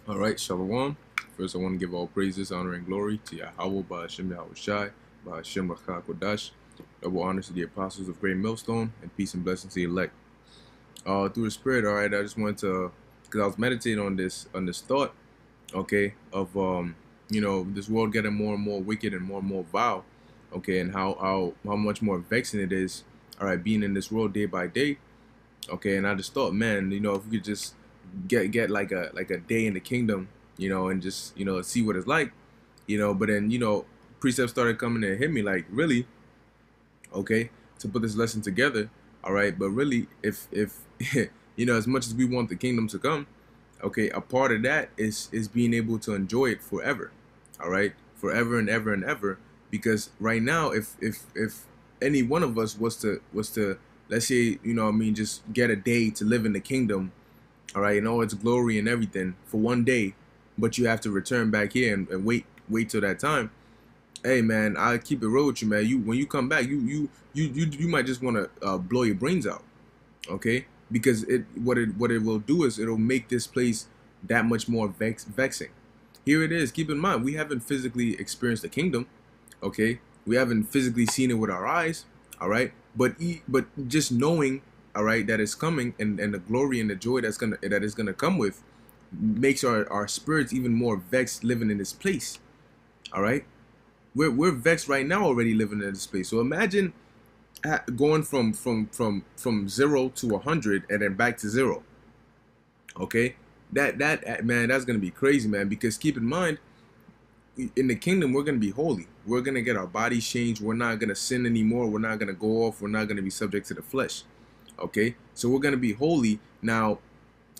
All right, Shalom. First, I want to give all praises, honor, and glory to Yahweh, Ba'ashem Yahushai, Ba'ashem Rakha Kodash. Double honors to the apostles of Great Millstone, and peace and blessings to the elect. Through the Spirit, all right, I just wanted to, because I was meditating on this thought, okay, of this world getting more and more wicked and more vile, okay, and how much more vexing it is, all right, being in this world day by day, okay, and I just thought, man, if we could just get like a day in the kingdom, and just see what it's like, but then precepts started coming and hit me like, really, okay, to put this lesson together, all right, but really, if as much as we want the kingdom to come, okay, a part of that is being able to enjoy it forever, all right, forever and ever and ever, because right now, if any one of us was to let's say, just get a day to live in the kingdom, all right, and all its glory and everything for one day, but you have to return back here and wait till that time. Hey man, I keep it real with you, man. When you come back, you might just want to blow your brains out, okay? Because what it will do is it'll make this place that much more vexing. Here it is. Keep in mind, we haven't physically experienced the kingdom, okay? We haven't physically seen it with our eyes, all right? But just knowing, all right, that it's coming, and the glory and the joy that is gonna come with, makes our spirits even more vexed living in this place, all right? We're vexed right now already living in this place. So imagine going from 0 to 100 and then back to 0. Okay, that man, that's gonna be crazy, man. Because keep in mind, in the kingdom, we're gonna be holy. We're gonna get our bodies changed. We're not gonna sin anymore. We're not gonna go off. We're not gonna be subject to the flesh. Okay, so we're gonna be holy now.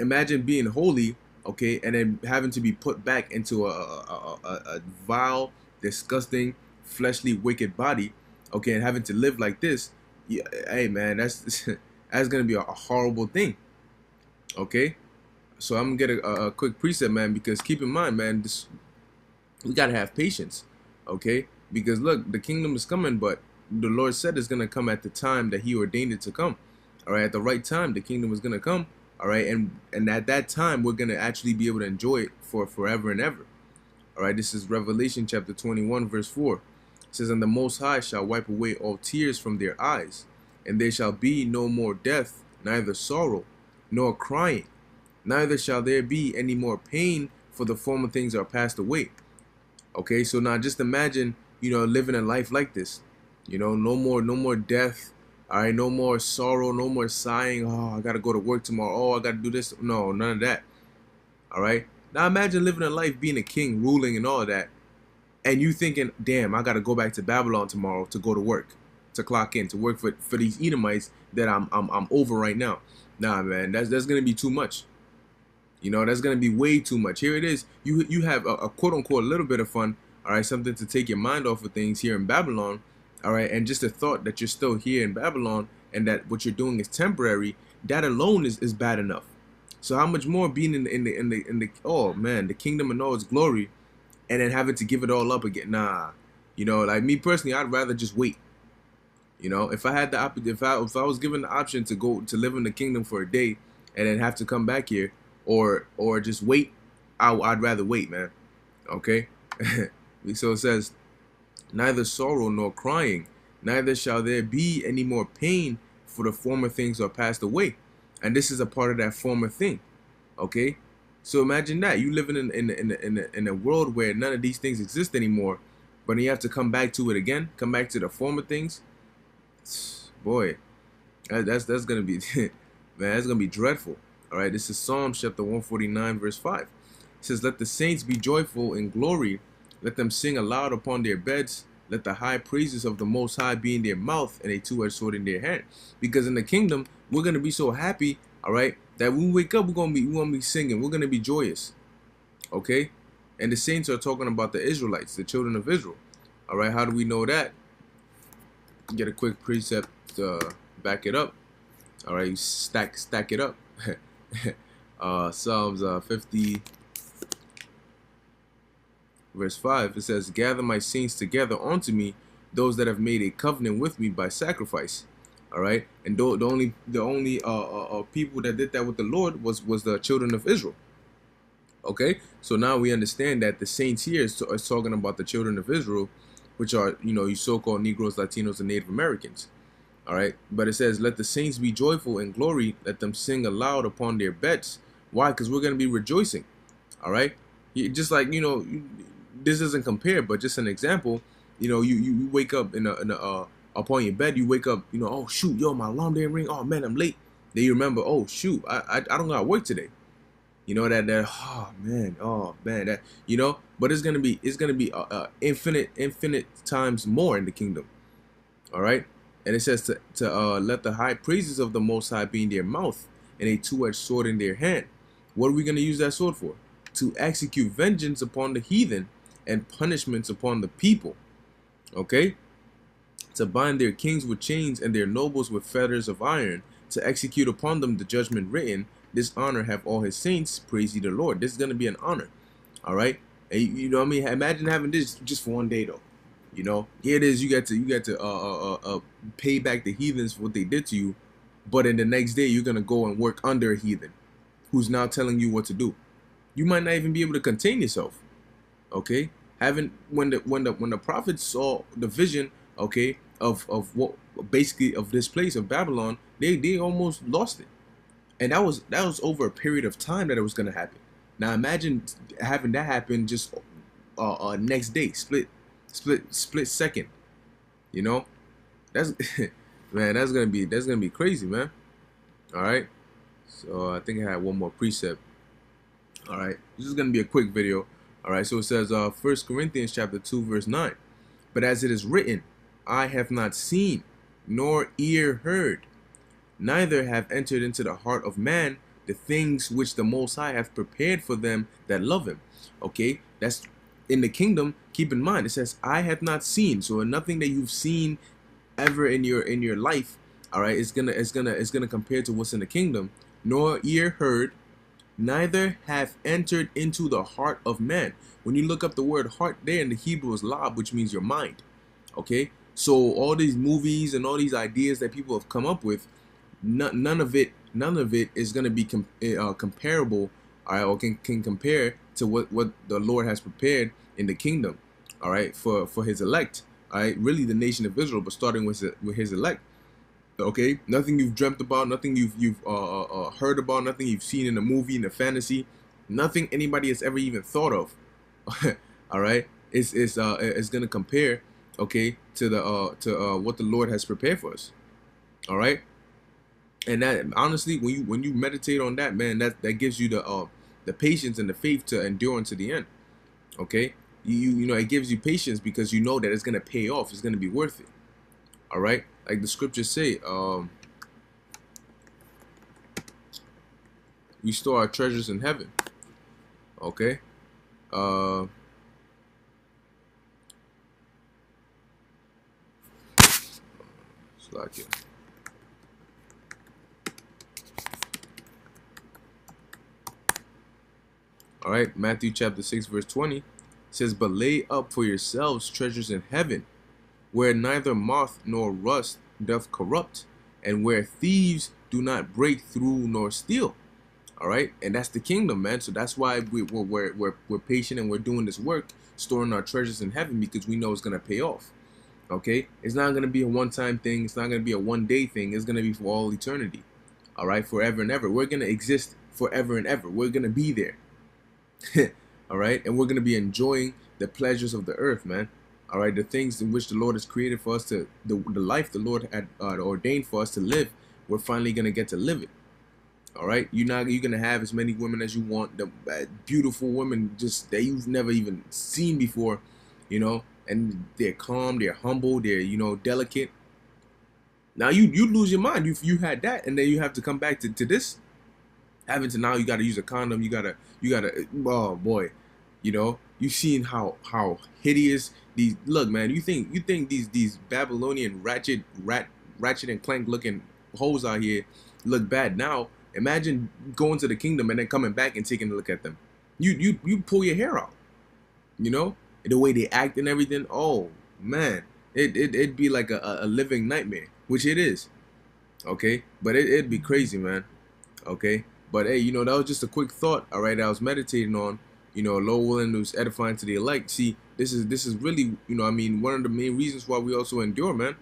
Imagine being holy, okay, and then having to be put back into a vile, disgusting, fleshly, wicked body, okay, and having to live like this. Yeah, hey man, that's that's gonna be a horrible thing, okay. So I'm gonna get a quick precept, man, because keep in mind, man, we gotta have patience, okay, because look, the kingdom is coming, but the Lord said it's gonna come at the time that He ordained it to come. All right, at the right time, the kingdom is gonna come. All right, and at that time, we're gonna actually be able to enjoy it for forever and ever. All right, this is Revelation chapter 21, verse 4. It says, "And the Most High shall wipe away all tears from their eyes, and there shall be no more death, neither sorrow, nor crying, neither shall there be any more pain, for the former things are passed away." Okay, so now just imagine, living a life like this. No more death. All right, no more sorrow, no more sighing. Oh, I gotta go to work tomorrow. Oh, I gotta do this. No, none of that. All right. Now imagine living a life being a king, ruling, and all of that, and you thinking, "Damn, I gotta go back to Babylon tomorrow to go to work, to clock in, to work for these Edomites that I'm over right now." Nah, man, that's gonna be too much. That's gonna be way too much. Here it is. You have a quote unquote little bit of fun, all right, something to take your mind off of things here in Babylon, all right, and just the thought that you're still here in Babylon and that what you're doing is temporary, that alone is bad enough. So how much more being in the oh man, the kingdom and all its glory, and then having to give it all up again? Nah, like me personally, I'd rather just wait. If I had the if I was given the option to go to live in the kingdom for a day and then have to come back here, or just wait, I'd rather wait, man. Okay. So it says, "Neither sorrow nor crying, neither shall there be any more pain, for the former things are passed away." And this is a part of that former thing. Okay. So imagine that you living in a world where none of these things exist anymore, but you have to come back to it again, come back to the former things. Boy, that's gonna be man, that's gonna be dreadful. All right, this is Psalms chapter 149, verse 5. It says, "Let the saints be joyful in glory. Let them sing aloud upon their beds. Let the high praises of the Most High be in their mouth, and a two-edged sword in their hand." Because in the kingdom, we're gonna be so happy, all right, that when we wake up, we're gonna be singing. We're gonna be joyous, okay. And the saints are talking about the Israelites, the children of Israel. All right, how do we know that? Get a quick precept to back it up. All right, you stack it up. Psalms 50 verse 5, it says, "Gather my saints together unto me, those that have made a covenant with me by sacrifice." All right, and the only people that did that with the Lord was the children of Israel. Okay, so now we understand that the saints here is talking about the children of Israel, which are, you so-called Negroes, Latinos, and Native Americans. All right, but it says, "Let the saints be joyful in glory. Let them sing aloud upon their beds." Why? Because we're gonna be rejoicing. All right, just like this doesn't compare, but just an example. You wake up upon your bed. You wake up. Oh shoot, yo, my alarm didn't ring. Oh man, I'm late. Then you remember, oh shoot, I don't got to work today. Oh man, but it's gonna be infinite times more in the kingdom. All right, and it says to let the high praises of the Most High be in their mouth and a two-edged sword in their hand. What are we gonna use that sword for? To execute vengeance upon the heathen and punishments upon the people. Okay, to bind their kings with chains and their nobles with fetters of iron, to execute upon them the judgment written. This honor have all his saints. Praise ye the Lord. This is going to be an honor. All right. And you know what I mean? Imagine having this just for one day though. Here it is. You got to pay back the heathens for what they did to you. But in the next day, you're going to go and work under a heathen who's now telling you what to do. You might not even be able to contain yourself. Okay. When the prophets saw the vision, okay, of what basically of this place of Babylon, they almost lost it. And that was over a period of time that it was going to happen. Now imagine having that happen just next day, split second. You know, that's man, that's gonna be crazy, man. All right. So I think I had one more precept. All right, this is gonna be a quick video. All right. So it says, 1 Corinthians chapter 2 verse 9. But as it is written, I have not seen, nor ear heard, neither have entered into the heart of man the things which the Most High hath prepared for them that love him. Okay, that's in the kingdom. Keep in mind, it says, I have not seen. So nothing that you've seen ever in your life, all right, is gonna compare to what's in the kingdom. Nor ear heard, neither have entered into the heart of man. When you look up the word heart there in the Hebrew is lab, which means your mind. Okay, so all these movies and all these ideas that people have come up with, none of it is going to be comparable, all right, or can compare to what the Lord has prepared in the kingdom, all right, for his elect, all right, really the nation of Israel, but starting with his elect. Okay, nothing you've dreamt about, nothing you've heard about, nothing you've seen in a movie, in a fantasy, nothing anybody has ever even thought of. All right, it's gonna compare, okay, to what the Lord has prepared for us. All right. And that honestly, when you meditate on that, man, that gives you the patience and the faith to endure unto the end. Okay, it gives you patience because you know that it's gonna pay off. It's gonna be worth it. All right, like the scriptures say, we store our treasures in heaven. Okay, it's like it. All right, Matthew chapter 6 verse 20 says, but lay up for yourselves treasures in heaven, where neither moth nor rust doth corrupt, and where thieves do not break through nor steal. All right, and that's the kingdom, man. So that's why we're patient and we're doing this work, storing our treasures in heaven, because we know it's gonna pay off. Okay, it's not gonna be a one-time thing. It's not gonna be a one-day thing. It's gonna be for all eternity. All right, forever and ever. We're gonna exist forever and ever. We're gonna be there. All right, and we're going to be enjoying the pleasures of the earth, man. All right, the things in which the Lord has created for us to, the life the Lord had ordained for us to live, we're finally going to get to live it. All right, you're going to have as many women as you want, the beautiful women just that you've never even seen before, and they're calm, they're humble, they're delicate. Now you lose your mind if you had that, and then you have to come back to this, having to now you got to use a condom, you gotta oh boy, you've seen how hideous these look, man. You think these Babylonian ratchet and clank looking hoes out here look bad now? Imagine going to the kingdom and then coming back and taking a look at them. You pull your hair out, the way they act and everything. Oh man, it'd be like a living nightmare, which it is. Okay, but it'd be crazy, man. Okay, But hey, that was just a quick thought, all right, that I was meditating on. Lord willing, it was edifying to the elect. See, this is really, I mean, one of the main reasons why we also endure, man.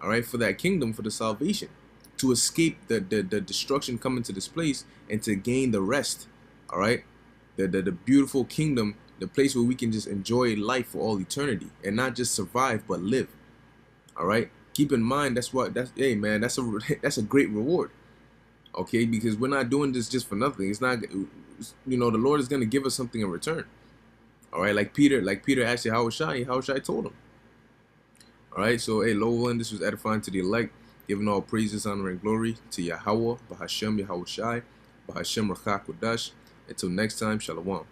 All right, for that kingdom, for the salvation, to escape the destruction coming to this place and to gain the rest. All right, the beautiful kingdom, the place where we can just enjoy life for all eternity and not just survive but live. All right, keep in mind that's hey man, that's a that's a great reward. Okay, because we're not doing this just for nothing. It's not, the Lord is going to give us something in return. All right, like Peter asked you, how Shai told him. All right, so hey, Lord willing, this was edifying to the elect, giving all praises, honor, and glory to Yahweh, Bahashem Yahweh Shai, Bahashem Rakha Kodash. Until next time, Shalom.